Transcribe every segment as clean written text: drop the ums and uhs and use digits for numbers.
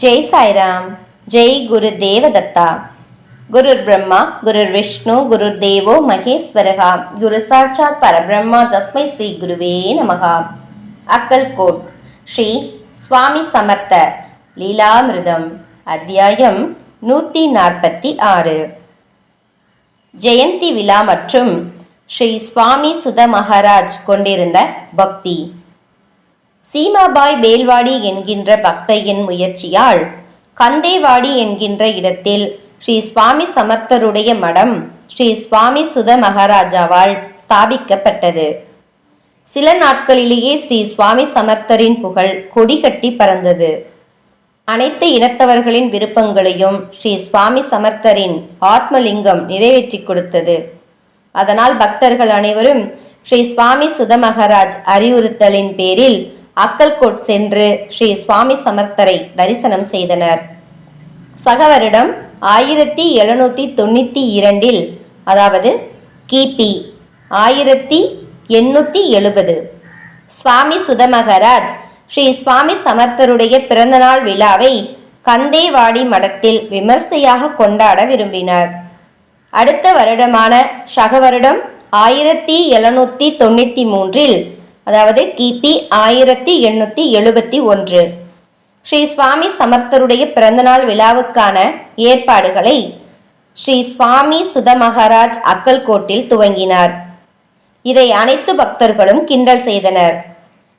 ஜெய் சாய்ராம். ஜெய் குரு தேவதத்தா. குருர் பிரம்மா குருர் விஷ்ணு குருர் தேவோ மகேஸ்வரகா. குரு சாட்சாத் பரபிரம்மா தஸ்மை ஸ்ரீ குருவே நமகா. அக்கல்கோட் ஸ்ரீ சுவாமி சமர்த்த லீலாமிருதம் அத்தியாயம் 146. ஜெயந்தி விழா மற்றும் ஸ்ரீ சுவாமி சுத மகாராஜ் கொண்டிருந்த பக்தி. சீமாபாய் பேல்வாடி என்கின்ற பக்தையின் முயற்சியால் கந்தேவாடி என்கின்ற இடத்தில் ஸ்ரீ சுவாமி சமர்த்தருடைய மடம் ஸ்ரீ சுவாமி சுத மகாராஜாவால் ஸ்தாபிக்கப்பட்டது. சில நாட்களிலேயே ஸ்ரீ சுவாமி சமர்த்தரின் புகழ் கொடிகட்டி பறந்தது. அனைத்து இனத்தவர்களின் விருப்பங்களையும் ஸ்ரீ சுவாமி சமர்த்தரின் ஆத்மலிங்கம் நிறைவேற்றி கொடுத்தது. அதனால் பக்தர்கள் அனைவரும் ஸ்ரீ சுவாமி சுத மகாராஜ் அறிவுறுத்தலின் பேரில் அக்கல்கோட் சென்று ஸ்ரீ சுவாமி சமர்த்தரை தரிசனம் செய்தனர். சக வருடம் 1792 அதாவது கிபி 1870 சுவாமி சுத மகாராஜ் ஸ்ரீ சுவாமி சமர்த்தருடைய பிறந்தநாள் விழாவை கந்தேவாடி மடத்தில் விமர்சையாக கொண்டாட விரும்பினார். அடுத்த வருடமான சக வருடம் 1793 அதாவது கிபி 1871 ஸ்ரீ சுவாமி சமர்த்தருடைய பிறந்தநாள் விழாவுக்கான ஏற்பாடுகளை ஸ்ரீ சுவாமி சுத மகாராஜ் அக்கல்கோட்டில் துவங்கினார். இதை அனைத்து பக்தர்களும் கிண்டல் செய்தனர்.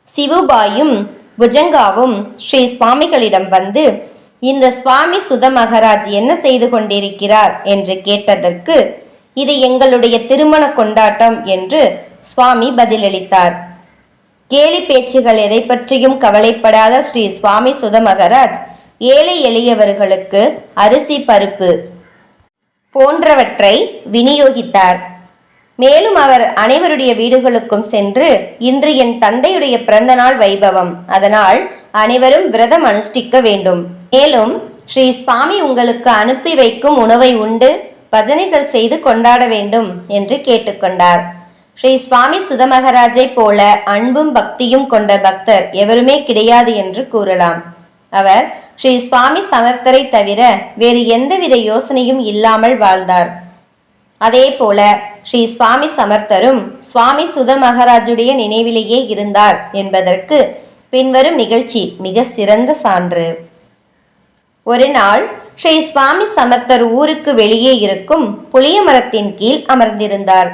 சிவுபாயும் புஜங்காவும் ஸ்ரீ சுவாமிகளிடம் வந்து, இந்த சுவாமி சுத மகாராஜ் என்ன செய்து கொண்டிருக்கிறார் என்று கேட்டதற்கு, இது எங்களுடைய திருமண கொண்டாட்டம் என்று சுவாமி பதிலளித்தார். கேலி பேச்சுகள் எதை பற்றியும் கவலைப்படாத ஸ்ரீ சுவாமி சுத மகாராஜ் ஏழை எளியவர்களுக்கு அரிசி பருப்பு போன்றவற்றை விநியோகித்தார். மேலும் அவர் அனைவருடைய வீடுகளுக்கும் சென்று, இன்று என் தந்தையுடைய பிறந்தநாள் வைபவம், அதனால் அனைவரும் விரதம் அனுஷ்டிக்க வேண்டும். மேலும் ஸ்ரீ சுவாமி உங்களுக்கு அனுப்பி வைக்கும் உணவை உண்டு பஜனைகள் செய்து கொண்டாட வேண்டும் என்று கேட்டுக்கொண்டார். ஸ்ரீ சுவாமி சுத மகாராஜை போல அன்பும் பக்தியும் கொண்ட பக்தர் எவருமே கிடையாது என்று கூறலாம். அவர் ஸ்ரீ சுவாமி சமர்த்தரை தவிர வேறு எந்தவித யோசனையும் இல்லாமல் வாழ்ந்தார். அதே போல ஸ்ரீ சுவாமி சமர்த்தரும் சுவாமி சுத மகாராஜுடைய நினைவிலேயே இருந்தார் என்பதற்கு பின்வரும் நிகழ்ச்சி மிக சிறந்த சான்று. ஒரு நாள் ஸ்ரீ சுவாமி சமர்த்தர் ஊருக்கு வெளியே இருக்கும் புளிய மரத்தின் கீழ் அமர்ந்திருந்தார்.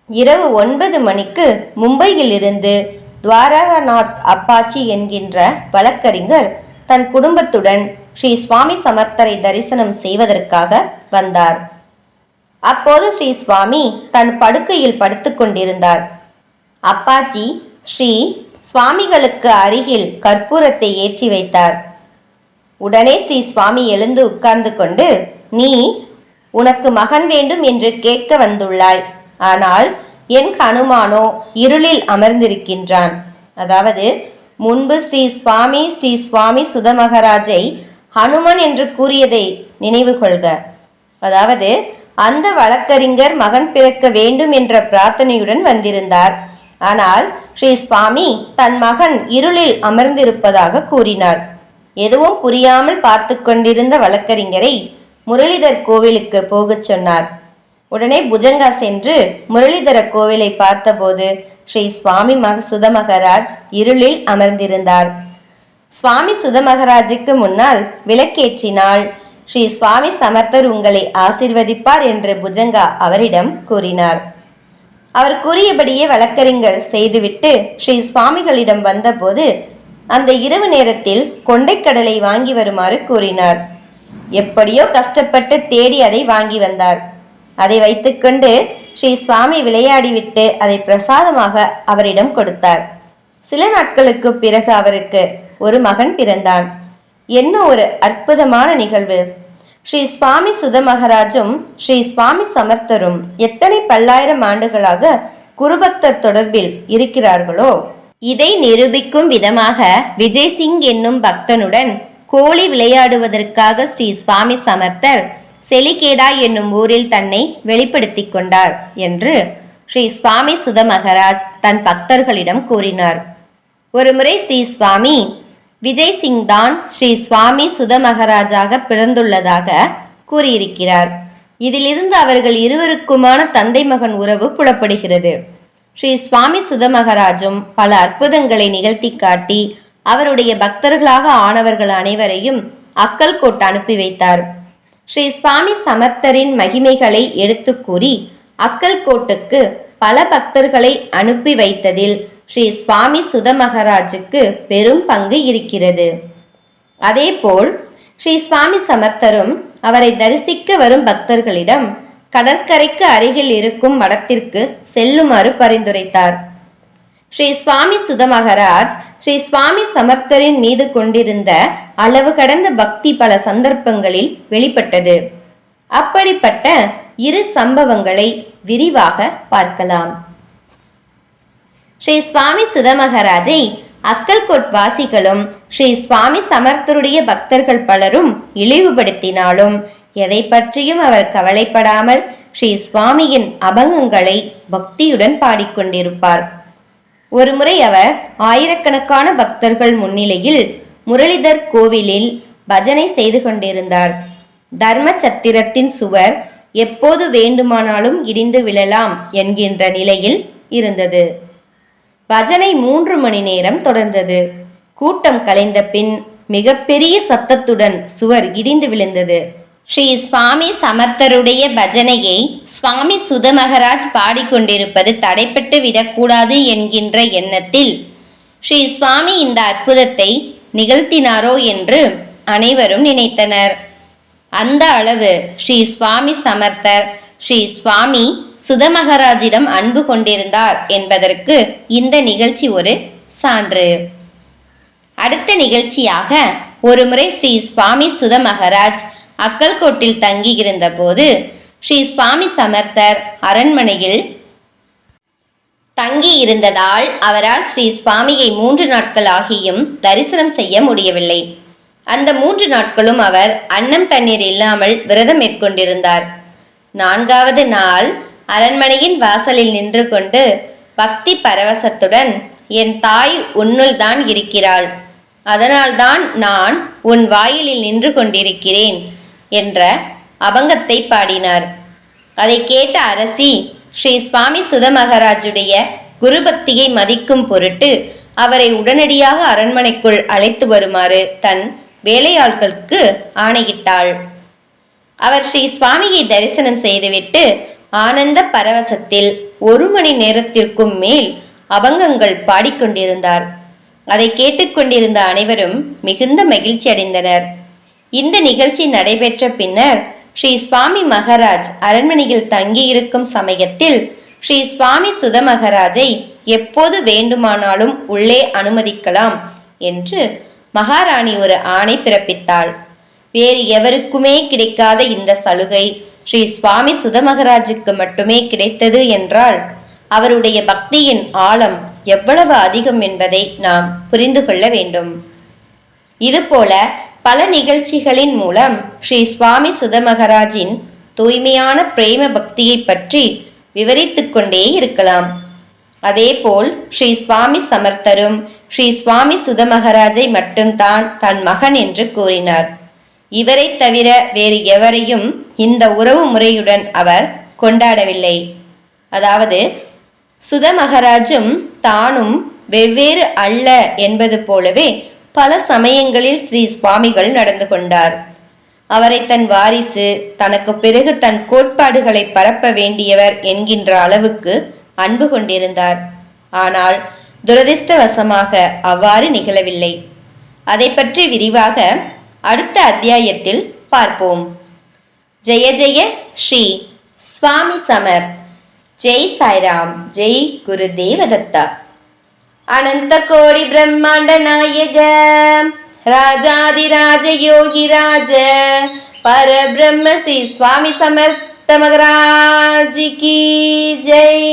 இரவு 9 மணிக்கு மும்பையிலிருந்து துவாரகநாத் அப்பாச்சி என்கின்ற வழக்கறிஞர் தன் குடும்பத்துடன் ஸ்ரீ சுவாமி சமர்த்தரை தரிசனம் செய்வதற்காக வந்தார். அப்போது ஸ்ரீ சுவாமி தன் படுக்கையில் படுத்து கொண்டிருந்தார். அப்பாச்சி ஸ்ரீ சுவாமிகளுக்கு அருகில் கற்பூரத்தை ஏற்றி வைத்தார். உடனே ஸ்ரீ சுவாமி எழுந்து உட்கார்ந்து கொண்டு, நீ உனக்கு மகன் வேண்டும் என்று கேட்க வந்துள்ளாய். ஆனால் என் ஹனுமானோ இருளில் அமர்ந்திருக்கின்றான். அதாவது முன்பு ஸ்ரீ சுவாமி சுத மகாராஜை ஹனுமன் என்று கூறியதை நினைவு கொள்க. அதாவது அந்த வழக்கறிஞர் மகன் பிறக்க வேண்டும் என்ற பிரார்த்தனையுடன் வந்திருந்தார். ஆனால் ஸ்ரீ சுவாமி தன் மகன் இருளில் அமர்ந்திருப்பதாக கூறினார். எதுவும் புரியாமல் பார்த்து கொண்டிருந்த வழக்கறிஞரை முரளிதர் கோவிலுக்கு போகச் சொன்னார். உடனே புஜங்கா சென்று முரளிதர கோவிலை பார்த்தபோது ஸ்ரீ சுவாமி சுத மகாராஜ் இருளில் அமர்ந்திருந்தார். சுவாமி சுத மகாராஜுக்கு முன்னால் விளக்கேற்றினால் ஸ்ரீ சுவாமி சமர்த்தர் உங்களை ஆசிர்வதிப்பார் என்று புஜங்கா அவரிடம் கூறினார். அவர் கூறியபடியே வழக்கறிஞர் செய்துவிட்டு ஸ்ரீ சுவாமிகளிடம் வந்தபோது அந்த இரவு நேரத்தில் கொண்டைக்கடலை வாங்கி வருமாறு கூறினார். எப்படியோ கஷ்டப்பட்டு தேடி அதை வாங்கி வந்தார். அதை வைத்துக்கொண்டு ஸ்ரீ சுவாமி விளையாடிவிட்டு அதை பிரசாதமாக அவரிடம் கொடுத்தார். சில நாட்களுக்கு பிறகு அவருக்கு ஒரு மகன் பிறந்தான். என்ன ஒரு அற்புதமான நிகழ்வு! ஸ்ரீ சுவாமி சுத மகாராஜும் ஸ்ரீ சுவாமி சமர்த்தரும் எத்தனை பல்லாயிரம் ஆண்டுகளாக குருபக்தர் தொடர்பில் இருக்கிறார்களோ இதை நிரூபிக்கும் விதமாக விஜய் சிங் என்னும் பக்தனுடன் கோழி விளையாடுவதற்காக ஸ்ரீ சுவாமி சமர்த்தர் செலிகேடா என்னும் ஊரில் தன்னை வெளிப்படுத்தி கொண்டார் என்று ஸ்ரீ சுவாமி சுத மகாராஜ் தன் பக்தர்களிடம் கூறினார். ஒருமுறை ஸ்ரீ சுவாமி விஜய் சிங் தான் ஸ்ரீ சுவாமி சுத மகாராஜாக பிறந்துள்ளதாக கூறியிருக்கிறார். இதிலிருந்து அவர்கள் இருவருக்குமான தந்தை மகன் உறவு புலப்படுகிறது. ஸ்ரீ சுவாமி சுத மகாராஜும் பல அற்புதங்களை நிகழ்த்தி காட்டி அவருடைய பக்தர்களாக ஆனவர்கள் அனைவரையும் அக்கல்கோட் அனுப்பி வைத்தார். ஸ்ரீ சுவாமி சமர்த்தரின் மகிமைகளை எடுத்து கூறி அக்கல்கோட்டுக்கு பல பக்தர்களை அனுப்பி வைத்ததில் ஸ்ரீ சுவாமி சுத மகாராஜுக்கு பெரும் பங்கு இருக்கிறது. அதேபோல் ஸ்ரீ சுவாமி சமர்த்தரும் அவரை தரிசிக்க வரும் பக்தர்களிடம் கடற்கரைக்கு அருகில் இருக்கும் மடத்திற்கு செல்லுமாறு பரிந்துரைத்தார். ஸ்ரீ சுவாமி சுத மகாராஜ் ஸ்ரீ சுவாமி சமர்த்தரின் மீது கொண்டிருந்த அளவு கடந்த பக்தி பல சந்தர்ப்பங்களில் வெளிப்பட்டது. அப்படிப்பட்ட இரு சம்பவங்களை விரிவாக பார்க்கலாம். ஸ்ரீ சுவாமி சுத மகாராஜை அக்கல்கோட் வாசிகளும் ஸ்ரீ சுவாமி சமர்த்தருடைய பக்தர்கள் பலரும் இழிவுபடுத்தினாலும் எதை பற்றியும் அவர் கவலைப்படாமல் ஸ்ரீ சுவாமியின் அபங்கங்களை பக்தியுடன் பாடிக்கொண்டிருப்பார். ஒருமுறை அவர் ஆயிரக்கணக்கான பக்தர்கள் முன்னிலையில் முரளிதர் கோவிலில் பஜனை செய்து கொண்டிருந்தார். தர்ம சத்திரத்தின் சுவர் எப்போது வேண்டுமானாலும் இடிந்து விழலாம் என்கின்ற நிலையில் இருந்தது. பஜனை 3 மணி நேரம் தொடர்ந்தது. கூட்டம் கலைந்த பின் மிகப்பெரிய சத்தத்துடன் சுவர் இடிந்து விழுந்தது. ஸ்ரீ சுவாமி சமர்த்தருடைய பஜனையை சுவாமி சுத மகாராஜ் பாடிக்கொண்டிருப்பது தடைப்பட்டு விடக்கூடாது என்கின்ற எண்ணத்தில் ஸ்ரீ சுவாமி இந்த அற்புதத்தை நிகழ்த்தினாரோ என்று அனைவரும் நினைத்தனர். அந்த அளவு ஸ்ரீ சுவாமி சமர்த்தர் ஸ்ரீ சுவாமி சுத மகாராஜிடம் அன்பு கொண்டிருந்தார் என்பதற்கு இந்த நிகழ்ச்சி ஒரு சான்று. அடுத்த நிகழ்ச்சியாக ஒருமுறை ஸ்ரீ சுவாமி சுத மகாராஜ் அக்கல்கோட்டில் தங்கி இருந்த போது ஸ்ரீ சுவாமி சமர்த்தர் அரண்மனையில் தங்கி இருந்ததால் அவரால் ஸ்ரீ சுவாமியை 3 நாட்கள் ஆகியும் தரிசனம் செய்ய முடியவில்லை. அந்த 3 நாட்களும் அவர் அன்னம் தண்ணீர் இல்லாமல் விரதம் மேற்கொண்டிருந்தார். 4வது நாள் அரண்மனையின் வாசலில் நின்று கொண்டு பக்தி பரவசத்துடன், என் தாய் உன்னுள் தான் இருக்கிறாள், அதனால்தான் நான் உன் வாயிலில் நின்று கொண்டிருக்கிறேன் என்ற அபங்கத்தை பாடினார். அதை கேட்ட அரசி ஸ்ரீ சுவாமி சுத மகாராஜுடைய குரு பக்தியை மதிக்கும் பொருட்டு அவரை உடனடியாக அரண்மனைக்குள் அழைத்து வருமாறு தன் வேலையாட்களுக்கு ஆணையிட்டாள். அவர் ஸ்ரீ சுவாமியை தரிசனம் செய்துவிட்டு ஆனந்த பரவசத்தில் 1 மணி நேரத்திற்கும் மேல் அபங்கங்கள் பாடிக்கொண்டிருந்தார். அதை கேட்டுக்கொண்டிருந்த அனைவரும் மிகுந்த மகிழ்ச்சி அடைந்தனர். இந்த நிகழ்ச்சி நடைபெற்ற பின்னர் ஸ்ரீ சுவாமி மகாராஜ் அரண்மனையில் தங்கியிருக்கும் சமயத்தில் ஸ்ரீ சுவாமி சுத மகாராஜை எப்போது வேண்டுமானாலும் உள்ளே அனுமதிக்கலாம் என்று மகாராணி ஒரு ஆணை பிறப்பித்தாள். வேறு எவருக்குமே கிடைக்காத இந்த சலுகை ஸ்ரீ சுவாமி சுத மகாராஜுக்கு மட்டுமே கிடைத்தது என்றால் அவருடைய பக்தியின் ஆழம் எவ்வளவு அதிகம் என்பதை நாம் புரிந்து கொள்ள வேண்டும். இதுபோல பல நிகழ்ச்சிகளின் மூலம் ஸ்ரீ சுவாமி சுத மகாராஜின் தூய்மையான பிரேம பக்தியை பற்றி விவரித்து கொண்டே இருக்கலாம். அதேபோல் ஸ்ரீ சுவாமி சமர்த்தரும் ஸ்ரீ சுவாமி சுத மகாராஜை மட்டும்தான் தன் மகன் என்று கூறினார். இவரை தவிர வேறு எவரையும் இந்த உறவு முறையுடன் அவர் கொண்டாடவில்லை. அதாவது சுத மகாராஜும் தானும் வெவ்வேறு அல்ல என்பது போலவே பல சமயங்களில் ஸ்ரீ சுவாமிகள் நடந்து கொண்டார். அவரை தன் வாரிசு, தனக்கு பிறகு தன் கோட்பாடுகளை பரப்ப வேண்டியவர் என்கின்ற அளவுக்கு அன்பு கொண்டிருந்தார். ஆனால் துரதிர்ஷ்டவசமாக அவ்வாறு நிகழவில்லை. அதை பற்றி விரிவாக அடுத்த அத்தியாயத்தில் பார்ப்போம். ஜெய ஜெய ஸ்ரீ சுவாமி சமர். ஜெய் சாய்ராம். ஜெய் குரு தேவதத்தா. அனந்த கோடி பிரம்மாண்ட நாயக ராஜாதிராஜ யோகிராஜ பரபிரம்ம ஸ்ரீ சுவாமி சமர்த்த மகாராஜ் கி ஜெய்.